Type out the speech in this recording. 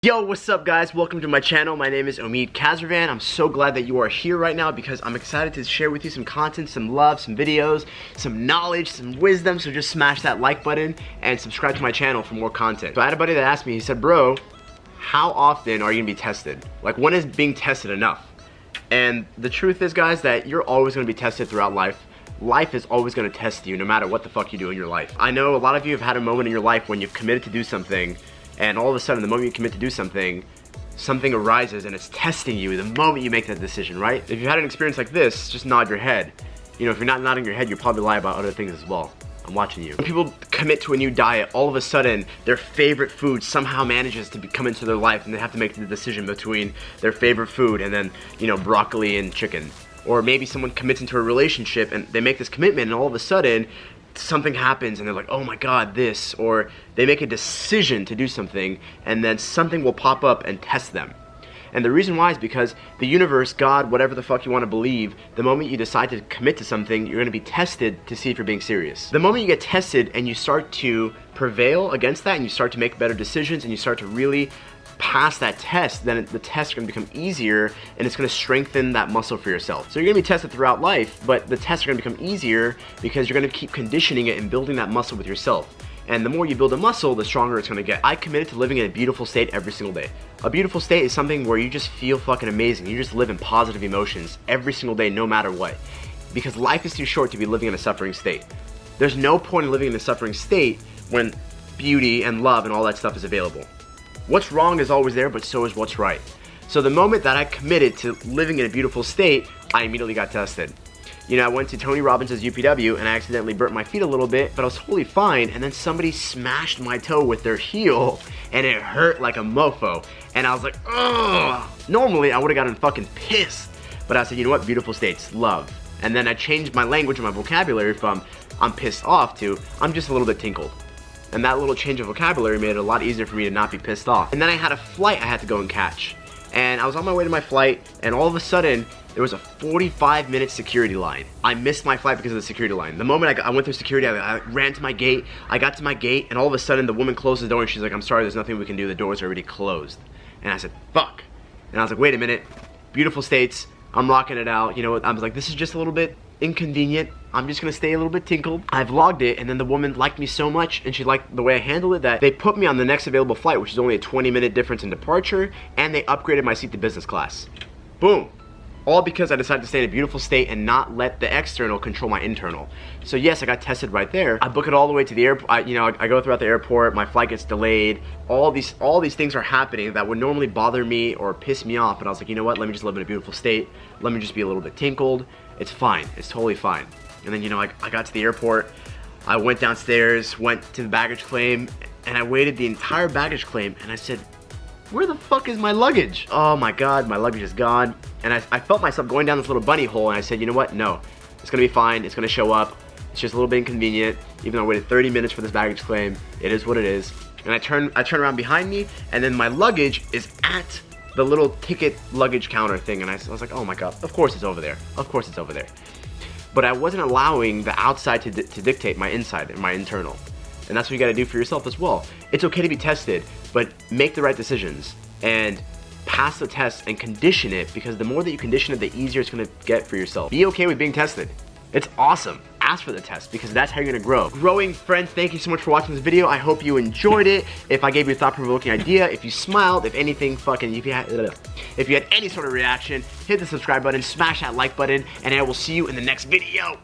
Yo, what's up guys? Welcome to my channel. My name is Omid Kazravan. I'm so glad that you are here right now because I'm excited to share with you some content, some love, some videos, some knowledge, some wisdom. So just smash that like button and subscribe to my channel for more content. So I had a buddy that asked me, he said, bro, how often are you gonna be tested? Like, when is being tested enough? And the truth is, guys, that you're always gonna be tested throughout life. Life is always gonna test you no matter what the fuck you do in your life. I know a lot of you have had a moment in your life when you've committed to do something, and all of a sudden, the moment you commit to do something, something arises and it's testing you the moment you make that decision, right? If you had an experience like this, just nod your head. You know, if you're not nodding your head, you'll probably lie about other things as well. I'm watching you. When people commit to a new diet, all of a sudden, their favorite food somehow manages to come into their life and they have to make the decision between their favorite food and then, you know, broccoli and chicken. Or maybe someone commits into a relationship and they make this commitment and all of a sudden, something happens and they're like, oh my god, this, or they make a decision to do something and then something will pop up and test them. And the reason why is because the universe, God, whatever the fuck you want to believe, the moment you decide to commit to something, you're going to be tested to see if you're being serious. The moment you get tested and you start to prevail against that and you start to make better decisions and you start to really pass that test, then the tests are going to become easier and it's going to strengthen that muscle for yourself. So you're going to be tested throughout life, but the tests are going to become easier because you're going to keep conditioning it and building that muscle with yourself. And the more you build a muscle, the stronger it's going to get. I committed to living in a beautiful state every single day. A beautiful state is something where you just feel fucking amazing. You just live in positive emotions every single day, no matter what. Because life is too short to be living in a suffering state. There's no point in living in a suffering state when beauty and love and all that stuff is available. What's wrong is always there, but so is what's right. So the moment that I committed to living in a beautiful state, I immediately got tested. You know, I went to Tony Robbins' UPW and I accidentally burnt my feet a little bit, but I was totally fine, and then somebody smashed my toe with their heel and it hurt like a mofo. And I was like, ugh! Normally I would have gotten fucking pissed, but I said, you know what, beautiful states, love. And then I changed my language and my vocabulary from I'm pissed off to I'm just a little bit tinkled. And that little change of vocabulary made it a lot easier for me to not be pissed off. And then I had a flight I had to go and catch. And I was on my way to my flight, and all of a sudden, there was a 45-minute security line. I missed my flight because of the security line. The moment I went through security, I ran to my gate, I got to my gate, and all of a sudden, the woman closed the door, and she's like, I'm sorry, there's nothing we can do, the door's already closed. And I said, fuck. And I was like, wait a minute, beautiful states, I'm rocking it out. You know what, I was like, this is just a little bit inconvenient. I'm just gonna stay a little bit tinkled. I vlogged it, and then the woman liked me so much and she liked the way I handled it that they put me on the next available flight, which is only a 20-minute difference in departure, and they upgraded my seat to business class. Boom. All because I decided to stay in a beautiful state and not let the external control my internal. So yes, I got tested right there. I book it all the way to the airport. I go throughout the airport, my flight gets delayed. All these things are happening that would normally bother me or piss me off, but I was like, you know what, let me just live in a beautiful state. Let me just be a little bit tinkled. It's fine, it's totally fine. And then, you know, I got to the airport, I went downstairs, went to the baggage claim, and I waited the entire baggage claim, and I said, where the fuck is my luggage? Oh my god, my luggage is gone. And I felt myself going down this little bunny hole, and I said, you know what, no, it's gonna be fine, it's gonna show up, it's just a little bit inconvenient, even though I waited 30 minutes for this baggage claim, it is what it is. And I turn around behind me, and then my luggage is at the little ticket luggage counter thing, and I was like, oh my god, of course it's over there, of course it's over there. But I wasn't allowing the outside to dictate my inside and my internal. And that's what you gotta do for yourself as well. It's okay to be tested, but make the right decisions and pass the test and condition it, because the more that you condition it, the easier it's gonna get for yourself. Be okay with being tested. It's awesome. Ask for the test, because that's how you're gonna grow. Growing friends, thank you so much for watching this video. I hope you enjoyed it. If I gave you a thought-provoking idea, if you smiled, if anything fucking, if you had any sort of reaction, hit the subscribe button, smash that like button, and I will see you in the next video.